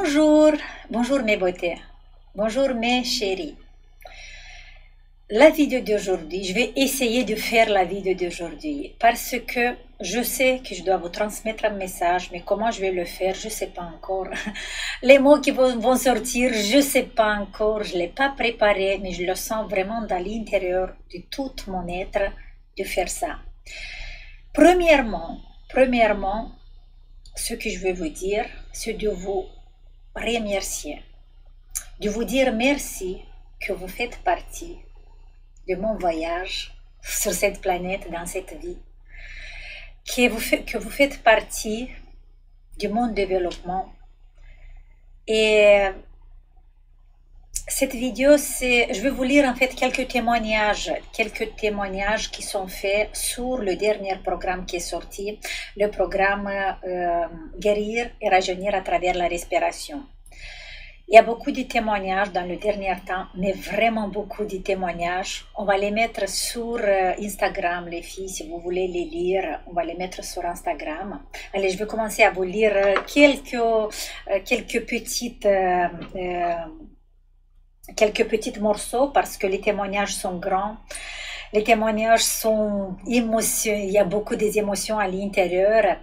Bonjour, bonjour mes beautés, bonjour mes chéris. La vidéo d'aujourd'hui, je vais essayer de faire la vidéo d'aujourd'hui parce que je sais que je dois vous transmettre un message, mais comment je vais le faire, je ne sais pas encore. Les mots qui vont sortir, je ne sais pas encore, je ne l'ai pas préparé, mais je le sens vraiment dans l'intérieur de tout mon être de faire ça. Premièrement, ce que je veux vous dire, c'est de vous remercier, de vous dire merci que vous faites partie de mon voyage sur cette planète, dans cette vie, que vous faites partie de mon développement. Et cette vidéo, je vais vous lire en fait quelques témoignages qui sont faits sur le dernier programme qui est sorti, le programme Guérir et rajeunir à travers la respiration. Il y a beaucoup de témoignages dans le dernier temps, mais vraiment beaucoup de témoignages. On va les mettre sur Instagram, les filles, si vous voulez les lire, on va les mettre sur Instagram. Allez, je vais commencer à vous lire quelques petits morceaux parce que les témoignages sont grands. Les témoignages sont émotions, il y a beaucoup des émotions à l'intérieur.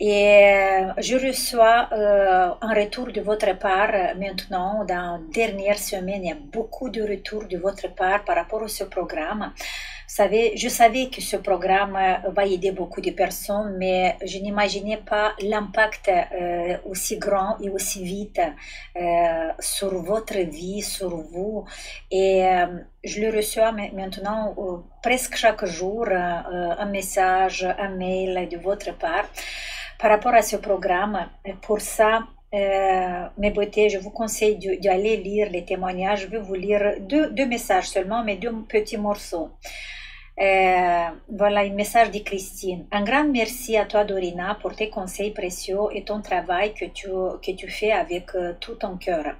Et je reçois un retour de votre part maintenant. Dans la dernière semaine, il y a beaucoup de retours de votre part par rapport à ce programme. Je savais que ce programme va aider beaucoup de personnes, mais je n'imaginais pas l'impact aussi grand et aussi vite sur votre vie, sur vous. Et je le reçois maintenant presque chaque jour, un message, un mail de votre part par rapport à ce programme. Pour ça, mes beautés, je vous conseille d'aller lire les témoignages. Je vais vous lire deux messages seulement, mais deux petits morceaux. Voilà un message de Christine. Un grand merci à toi, Dorina, pour tes conseils précieux et ton travail que tu fais avec tout ton cœur.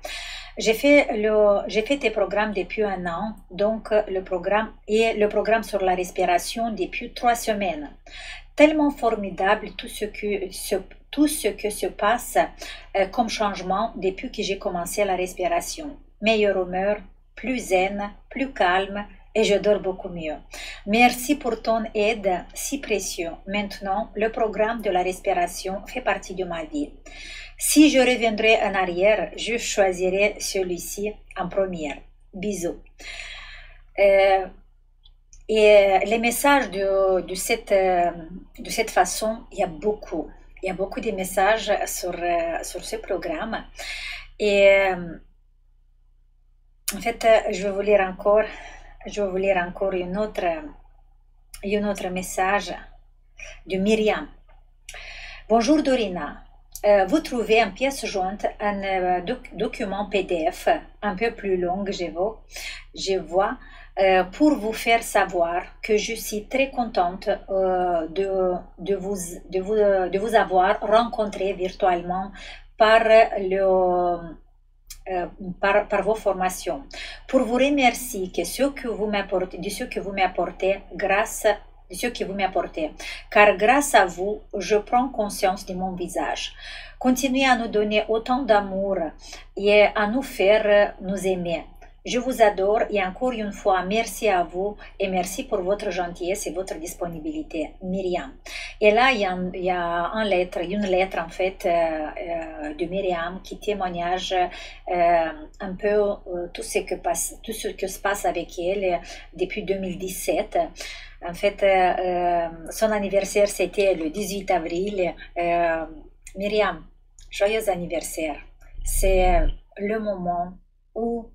J'ai fait tes programmes depuis un an, donc le programme sur la respiration depuis 3 semaines. Tellement formidable tout ce que se passe comme changement depuis que j'ai commencé la respiration. Meilleure humeur, plus zen, plus calme et je dors beaucoup mieux. Merci pour ton aide si précieux. Maintenant, le programme de la respiration fait partie de ma vie. Si je reviendrai en arrière, je choisirai celui-ci en première. Bisous. Et les messages de cette façon, il y a beaucoup de messages sur ce programme. Et en fait, je vais vous lire encore un autre message de Myriam. Bonjour Dorina. Vous trouvez en pièce jointe un document PDF un peu plus long, je vois, pour vous faire savoir que je suis très contente de vous avoir rencontré virtuellement par vos formations. Pour vous remercier de ce que vous m'apportez car grâce à vous, je prends conscience de mon visage. Continuez à nous donner autant d'amour et à nous faire nous aimer. Je vous adore et encore une fois, merci à vous et merci pour votre gentillesse et votre disponibilité. Myriam. Et là, il y a une lettre en fait de Myriam qui témoignage un peu tout ce que se passe avec elle depuis 2017. En fait, son anniversaire, c'était le 18 avril. Myriam, joyeux anniversaire. C'est le moment où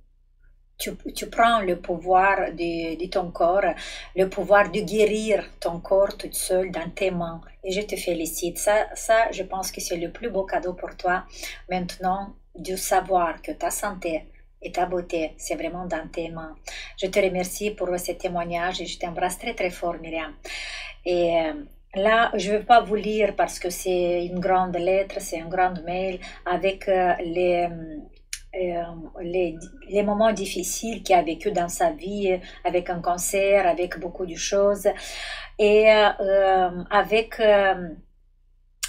tu prends le pouvoir de ton corps, le pouvoir de guérir ton corps toute seule dans tes mains. Et je te félicite. Ça, je pense que c'est le plus beau cadeau pour toi maintenant, de savoir que ta santé et ta beauté, c'est vraiment dans tes mains. Je te remercie pour ce témoignage et je t'embrasse très très fort, Myriam. Et là, je ne vais pas vous lire parce que c'est une grande lettre, c'est un grand mail avec les moments difficiles qu'il a vécu dans sa vie, avec un cancer, avec beaucoup de choses, et avec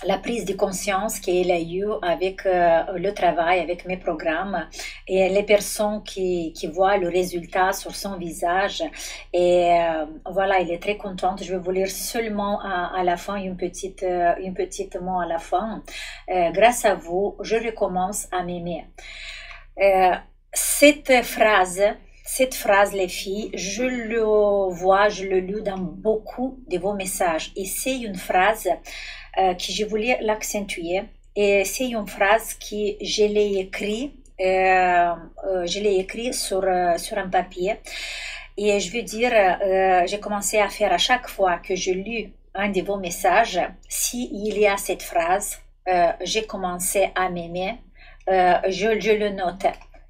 la prise de conscience qu'elle a eue avec le travail, avec mes programmes et les personnes qui voient le résultat sur son visage. Et voilà, elle est très contente. Je vais vous lire seulement à la fin une petite mot à la fin. Grâce à vous, je recommence à m'aimer. Euh, cette phrase, cette phrase, les filles, je le vois, je le lis dans beaucoup de vos messages. Et c'est une phrase que je voulais l'accentuer. Et c'est une phrase que je l'ai écrit sur un papier. Et je veux dire, j'ai commencé à faire à chaque fois que je lis un de vos messages, s'il y a cette phrase, j'ai commencé à m'aimer, je le note.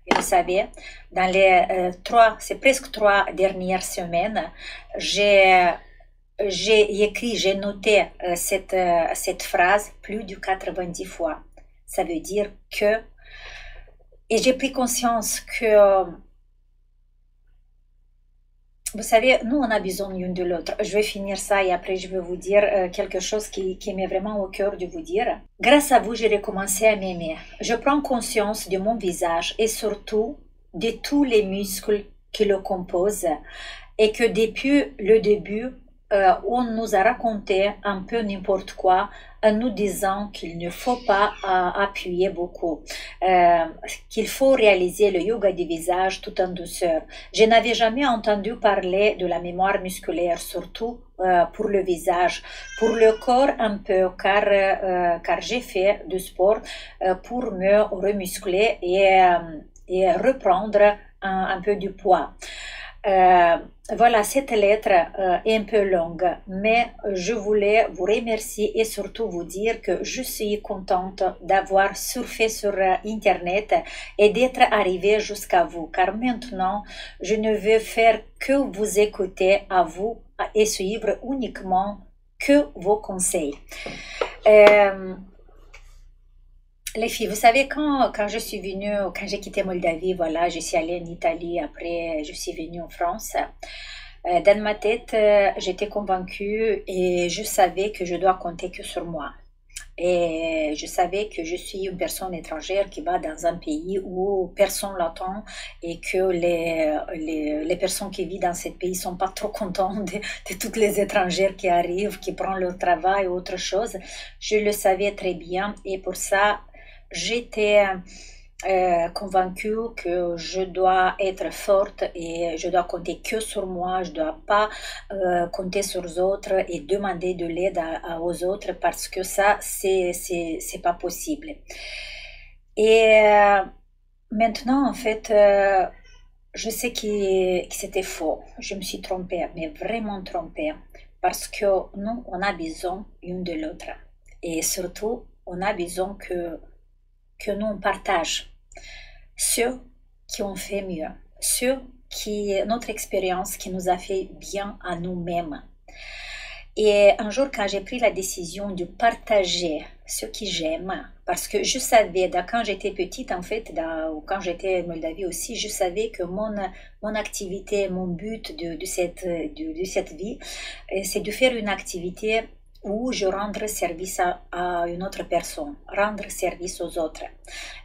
Et vous savez, dans les c'est presque 3 dernières semaines, j'ai écrit, j'ai noté cette phrase plus de 90 fois. Ça veut dire que, et j'ai pris conscience que, vous savez, nous, on a besoin l'une de l'autre. Je vais finir ça et après, je vais vous dire quelque chose qui m'est vraiment au cœur de vous dire. Grâce à vous, j'ai recommencé à m'aimer. Je prends conscience de mon visage et surtout de tous les muscles qui le composent et que depuis le début, on nous a raconté un peu n'importe quoi en nous disant qu'il ne faut pas appuyer beaucoup, qu'il faut réaliser le yoga du visage tout en douceur. Je n'avais jamais entendu parler de la mémoire musculaire, surtout pour le visage, pour le corps un peu, car j'ai fait du sport pour me remuscler et reprendre un peu du poids. Voilà, cette lettre est un peu longue, mais je voulais vous remercier et surtout vous dire que je suis contente d'avoir surfé sur Internet et d'être arrivée jusqu'à vous, car maintenant, je ne veux faire que vous écouter à vous et suivre uniquement que vos conseils. Les filles, vous savez, quand je suis venue, quand j'ai quitté Moldavie, voilà, je suis allée en Italie, après je suis venue en France. Dans ma tête, j'étais convaincue et je savais que je dois compter que sur moi. Et je savais que je suis une personne étrangère qui va dans un pays où personne l'attend et que les personnes qui vivent dans ce pays sont pas trop contentes de toutes les étrangères qui arrivent, qui prennent leur travail ou autre chose. Je le savais très bien et pour ça, j'étais convaincue que je dois être forte et je dois compter que sur moi, je dois pas compter sur les autres et demander de l'aide aux autres parce que ça, c'est pas possible. Et maintenant, en fait, je sais que c'était faux. Je me suis trompée, mais vraiment trompée. Parce que nous, on a besoin l'une de l'autre. Et surtout, on a besoin que nous on partage ceux qui ont fait mieux, notre expérience qui nous a fait bien à nous-mêmes. Et un jour, quand j'ai pris la décision de partager ce que j'aime, parce que je savais, quand j'étais petite, en fait, ou quand j'étais en Moldavie aussi, je savais que mon activité, mon but de cette vie, c'est de faire une activité où je rendre service à une autre personne, rendre service aux autres.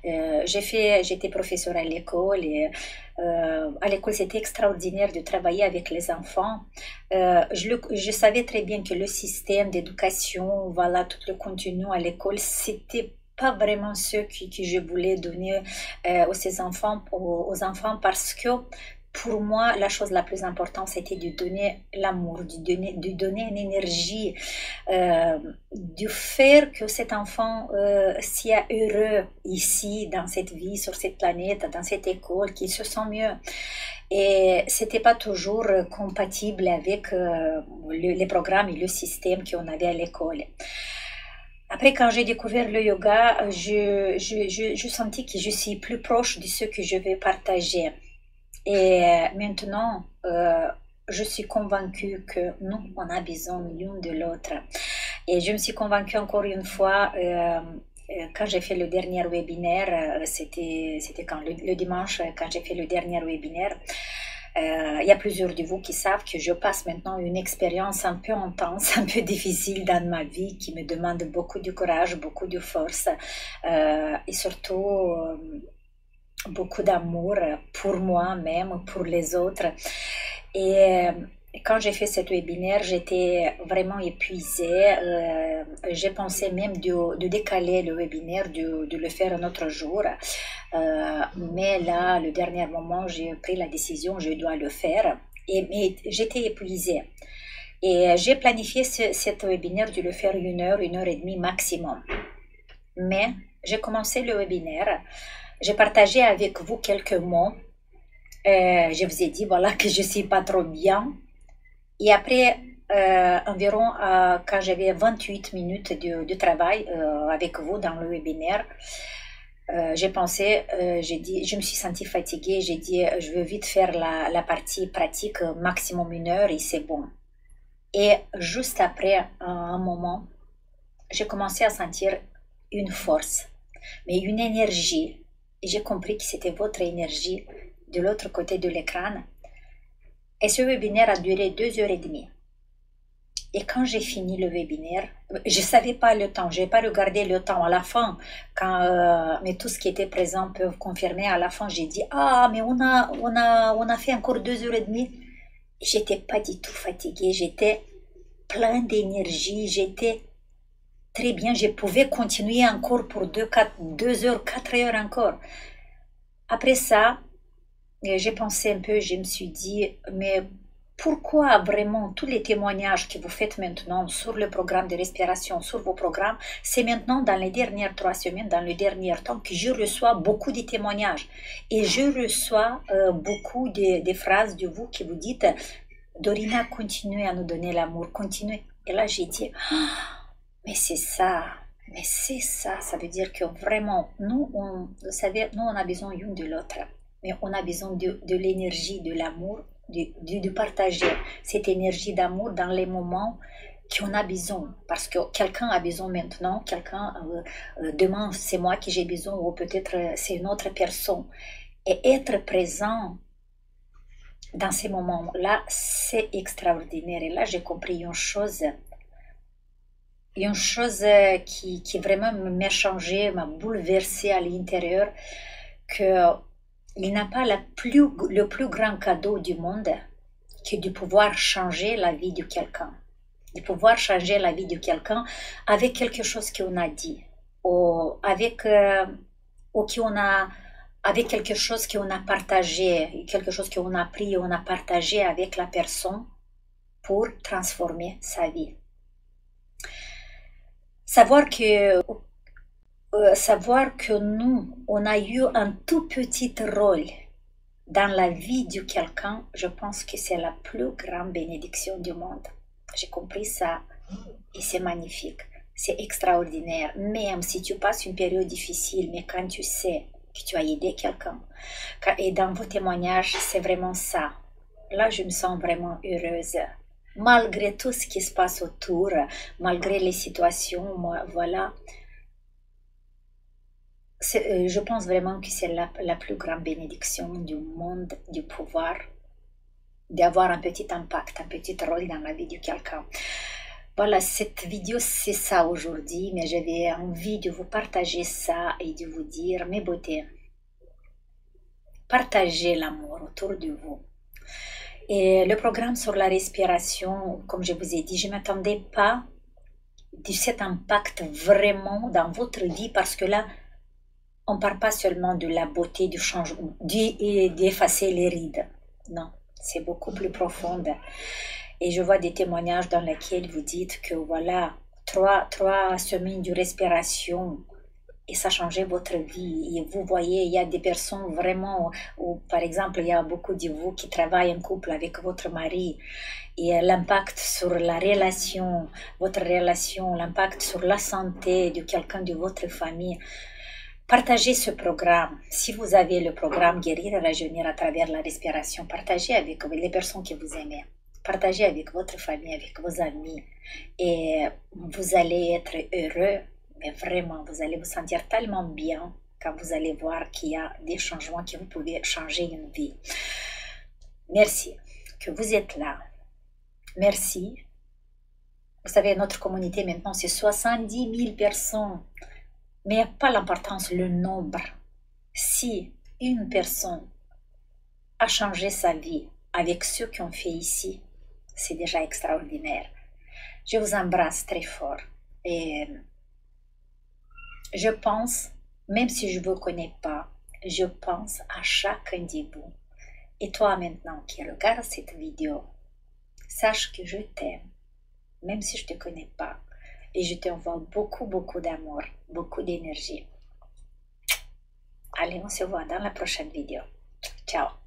J'étais professeur à l'école et à l'école c'était extraordinaire de travailler avec les enfants. Je savais très bien que le système d'éducation, voilà, tout le contenu à l'école, c'était pas vraiment ce que je voulais donner aux enfants parce que pour moi, la chose la plus importante, c'était de donner l'amour, de donner une énergie, de faire que cet enfant soit heureux ici, dans cette vie, sur cette planète, dans cette école, qu'il se sent mieux. Et c'était pas toujours compatible avec les programmes et le système qu'on avait à l'école. Après, quand j'ai découvert le yoga, je sentis que je suis plus proche de ce que je vais partager. Et maintenant, je suis convaincue que nous, on a besoin l'une de l'autre. Et je me suis convaincue encore une fois, quand j'ai fait le dernier webinaire, c'était quand le dimanche, quand j'ai fait le dernier webinaire, Il y a plusieurs de vous qui savent que je passe maintenant une expérience un peu intense, un peu difficile dans ma vie, qui me demande beaucoup de courage, beaucoup de force et surtout beaucoup d'amour pour moi-même, pour les autres. Et quand j'ai fait cet webinaire, j'étais vraiment épuisée. J'ai pensé même de décaler le webinaire, de le faire un autre jour. Mais là, le dernier moment, j'ai pris la décision, je dois le faire. Mais j'étais épuisée. Et j'ai planifié cet webinaire de le faire 1 heure et demie maximum. Mais j'ai commencé le webinaire. J'ai partagé avec vous quelques mots. Je vous ai dit voilà que je ne suis pas trop bien. Et après environ quand j'avais 28 minutes de travail avec vous dans le webinaire, j'ai pensé, j'ai dit, je me suis sentie fatiguée, j'ai dit je veux vite faire la partie pratique maximum 1 heure et c'est bon. Et juste après un moment, j'ai commencé à sentir une force, mais une énergie. Et j'ai compris que c'était votre énergie de l'autre côté de l'écran. Et ce webinaire a duré 2 heures et demie. Et quand j'ai fini le webinaire, je ne savais pas le temps, je n'ai pas regardé le temps. À la fin, mais tous qui étaient présents peuvent confirmer, à la fin, j'ai dit, ah, mais on a fait encore 2 heures et demie. J'étais pas du tout fatiguée, j'étais plein d'énergie, j'étais très bien, je pouvais continuer encore pour 2 heures, 4 heures encore. Après ça, j'ai pensé un peu, je me suis dit, mais pourquoi vraiment tous les témoignages que vous faites maintenant sur le programme de respiration, sur vos programmes, c'est maintenant dans les dernières 3 semaines, dans le dernier temps que je reçois beaucoup de témoignages. Et je reçois beaucoup de phrases de vous qui vous dites, Dorina, continuez à nous donner l'amour, continuez. Et là, j'ai dit, mais c'est ça, ça veut dire que vraiment, vous savez, nous, on a besoin l'une de l'autre, mais on a besoin de l'énergie, de l'amour, de partager cette énergie d'amour dans les moments qu'on a besoin, parce que quelqu'un a besoin maintenant, quelqu'un, demain, c'est moi qui j'ai besoin, ou peut-être c'est une autre personne. Et être présent dans ces moments-là, c'est extraordinaire. Et là, j'ai compris une chose qui vraiment m'a changé, m'a bouleversé à l'intérieur, que il n'a pas le plus grand cadeau du monde que de pouvoir changer la vie de quelqu'un. De pouvoir changer la vie de quelqu'un avec quelque chose qu'on a dit, ou avec quelque chose qu'on a partagé, quelque chose qu'on a appris, on a partagé avec la personne pour transformer sa vie. Savoir que nous, on a eu un tout petit rôle dans la vie de quelqu'un, je pense que c'est la plus grande bénédiction du monde. J'ai compris ça et c'est magnifique, c'est extraordinaire. Même si tu passes une période difficile, mais quand tu sais que tu as aidé quelqu'un, et dans vos témoignages, c'est vraiment ça. Là, je me sens vraiment heureuse. Malgré tout ce qui se passe autour, malgré les situations, voilà. Je pense vraiment que c'est la plus grande bénédiction du monde, du pouvoir, d'avoir un petit impact, un petit rôle dans la vie de quelqu'un. Voilà, cette vidéo, c'est ça aujourd'hui, mais j'avais envie de vous partager ça et de vous dire, mes beautés, partagez l'amour autour de vous. Et le programme sur la respiration, comme je vous ai dit, je ne m'attendais pas de cet impact vraiment dans votre vie, parce que là, on ne parle pas seulement de la beauté, du changement, d'effacer les rides. Non, c'est beaucoup plus profond. Et je vois des témoignages dans lesquels vous dites que voilà, 3 semaines de respiration, et ça changeait votre vie. Et vous voyez, il y a des personnes vraiment, ou par exemple, il y a beaucoup de vous qui travaillent en couple avec votre mari, et l'impact sur la relation, votre relation, l'impact sur la santé de quelqu'un de votre famille. Partagez ce programme. Si vous avez le programme Guérir et Rajeunir à travers la respiration, partagez avec les personnes que vous aimez. Partagez avec votre famille, avec vos amis. Et vous allez être heureux, mais vraiment, vous allez vous sentir tellement bien quand vous allez voir qu'il y a des changements, que vous pouvez changer une vie. Merci que vous êtes là. Merci. Vous savez, notre communauté maintenant, c'est 70 000 personnes. Mais il n'y a pas l'importance, le nombre. Si une personne a changé sa vie avec ceux qui ont fait ici, c'est déjà extraordinaire. Je vous embrasse très fort. Et je pense, même si je ne vous connais pas, je pense à chacun de vous. Et toi maintenant qui regardes cette vidéo, sache que je t'aime, même si je ne te connais pas. Et je t'envoie beaucoup, beaucoup d'amour, beaucoup d'énergie. Allez, on se voit dans la prochaine vidéo. Ciao.